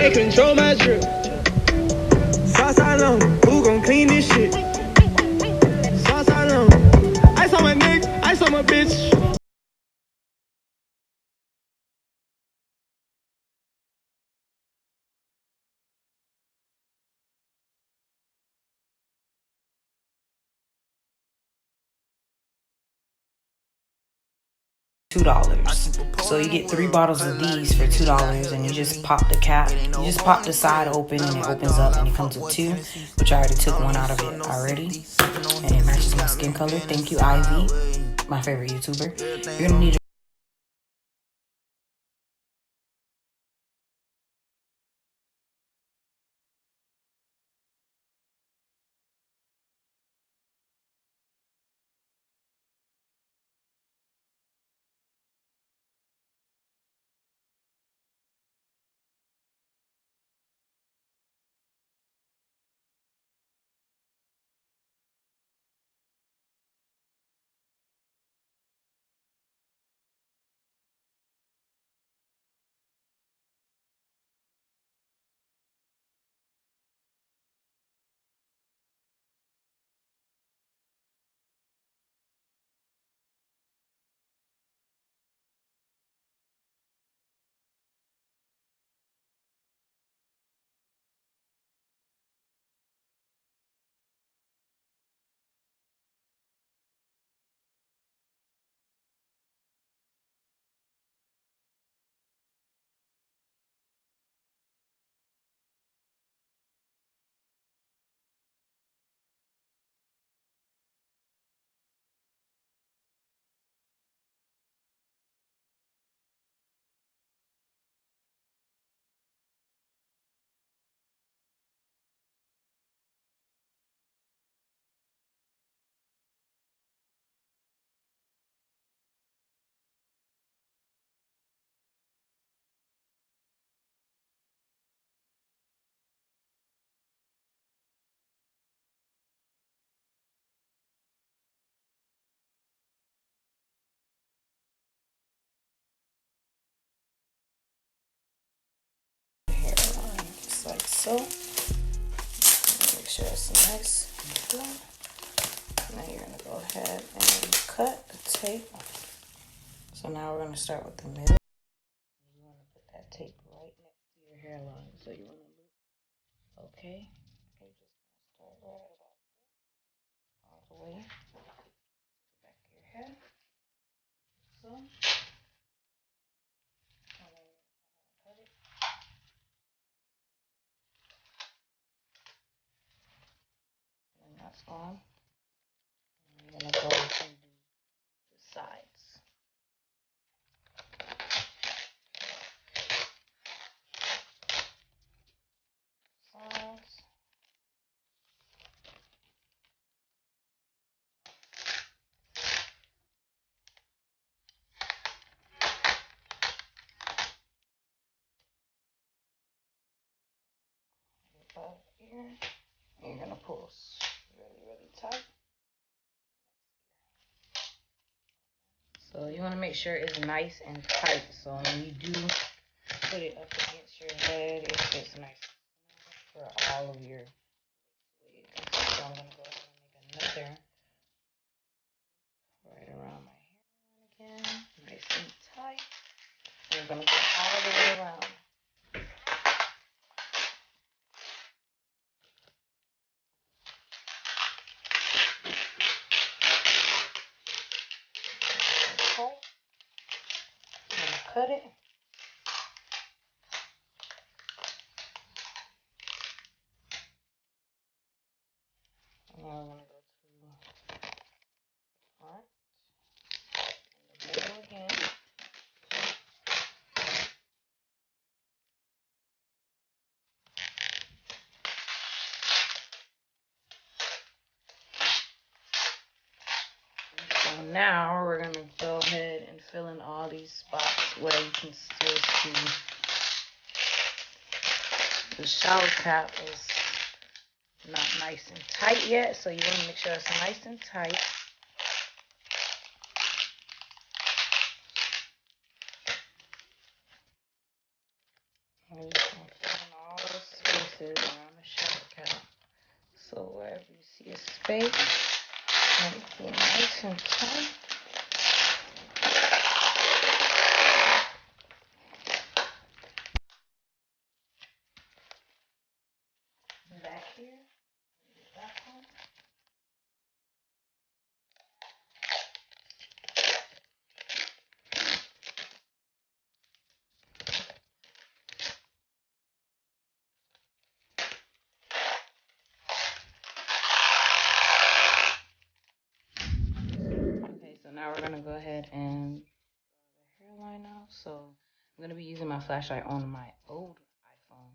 gotta control my drip. Sauce all on, who gon' clean this shit? Sauce all on, ice on my neck, ice on my bitch. $2. So you get 3 bottles of these for $2, and you just pop the cap. You just pop the side open, and it opens up, and it comes with 2, which I already took 1 out of it already, and it matches my skin color. Thank you, Ivy, my favorite YouTuber. You're gonna need just like so. Make sure it's nice and good. Now you're gonna go ahead and cut the tape. So now we're gonna start with the middle. You wanna put that tape right next to your hairline. So you wanna look, okay? You're just gonna start right about there, all the way to the back of your head. So, and then cut it. And that's on. And I'm gonna go and do the sides. Sides. Above here. And you're gonna pull really, really tight. So you want to make sure it's nice and tight. So when you do put it up against your head, it fits nice for all of your wigs. So I'm gonna go ahead and make another right around my hairline again, nice and tight. And we're gonna go all the way around. Okay. I'm gonna cut it. And now we're gonna go to the front, in the middle again. So now we're gonna go ahead and fill in all these spots where you can still see the shower cap is not nice and tight yet, so you want to make sure it's nice and tight. I'm just gonna fill in all face. Let it be nice and tight. Back here. Back one. Okay, so now we're gonna go ahead and draw the hairline out. So I'm gonna be using my flashlight on my old iPhone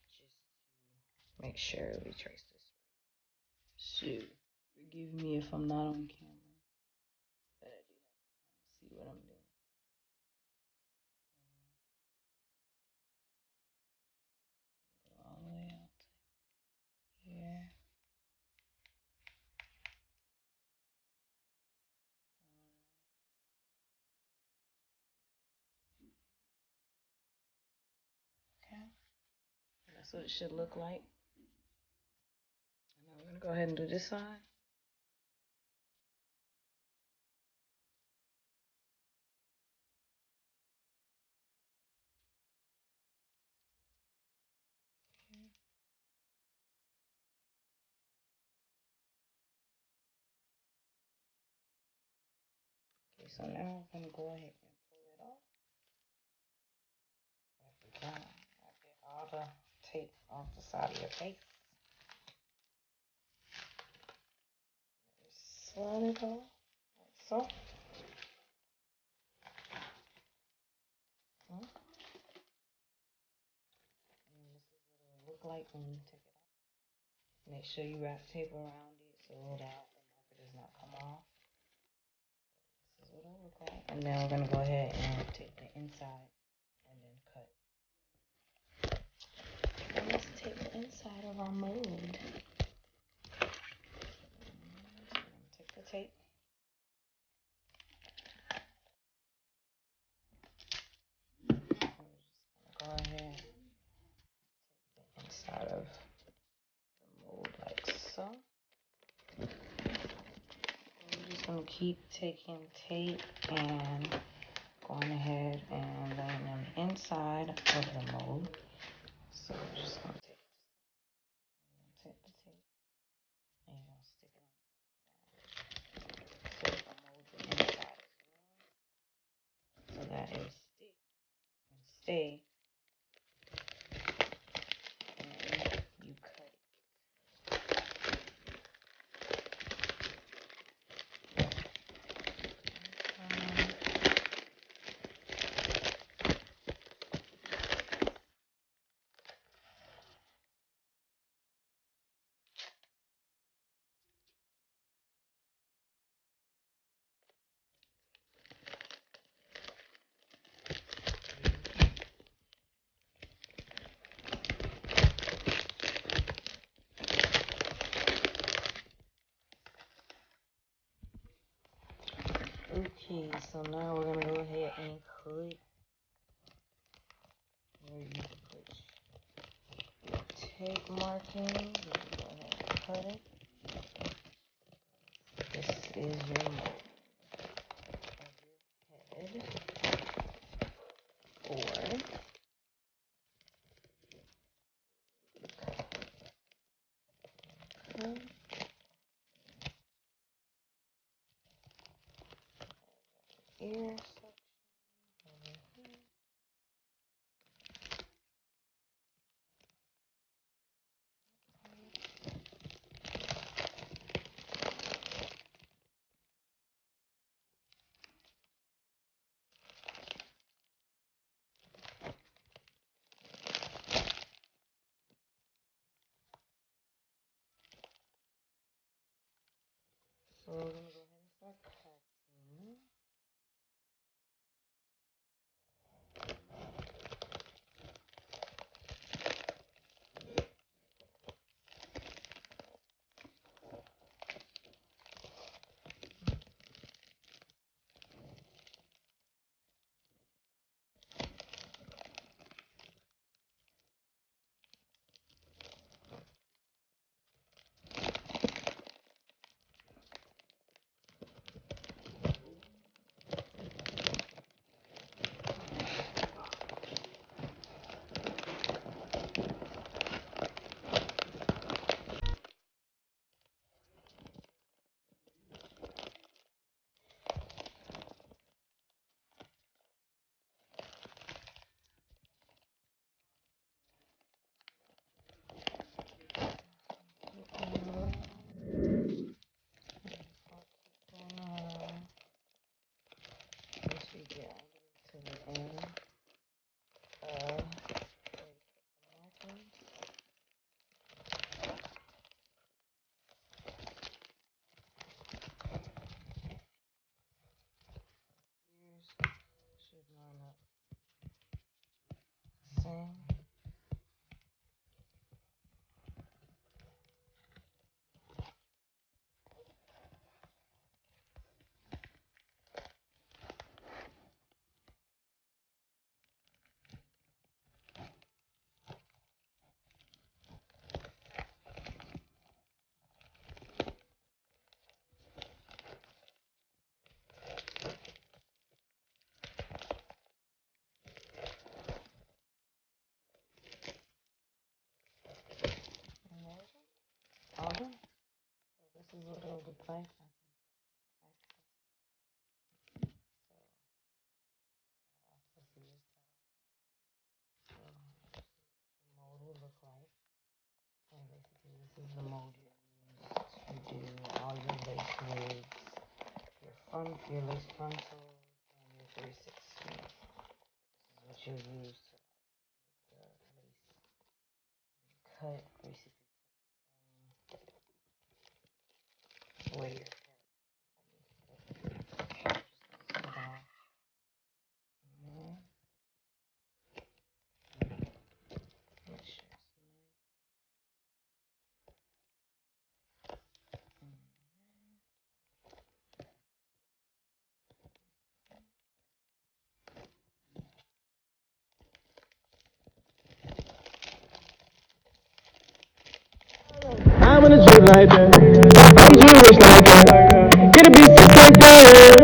just to make sure we trace this. Shoot, forgive me if I'm not on camera, but I do have to see what I'm doing. Go all the way out to here. Okay, that's what it should look like. And now we're gonna go ahead and do this side. Okay, so now I'm gonna go ahead and pull it off. Get all the tape off the side of your face. Slide it off, like so. And this is what it will look like when you take it off. Make sure you wrap tape around it so that the marker does not come off. This is what it'll look like. And then we're gonna go ahead and take the inside and then cut. And let's take the inside of our mold. So I'm gonna take the tape. I'm just gonna go ahead and take the inside of the mold like so. We're just gonna keep taking tape and going ahead and laying on the inside of the mold. So we're just gonna take the tape and you're gonna stick it on the inside. So the mold the inside as well, so that it will stick and stay. And you cut it. Okay, so now we're gonna go ahead and cut where you put your tape marking. We're gonna go ahead and cut it. This is your mold of your head, or ear section over here. thing. All done. So this is what it'll look like. Mold will look like. And basically, this is the mold you use to do all your lace wigs, your lace frontals, and your 360. This is what you'll use to like the lace cut, basically where your cut off. Make sure it's nice. I'm in a drip like that. I'm Jewish like that. Get a piece of like that.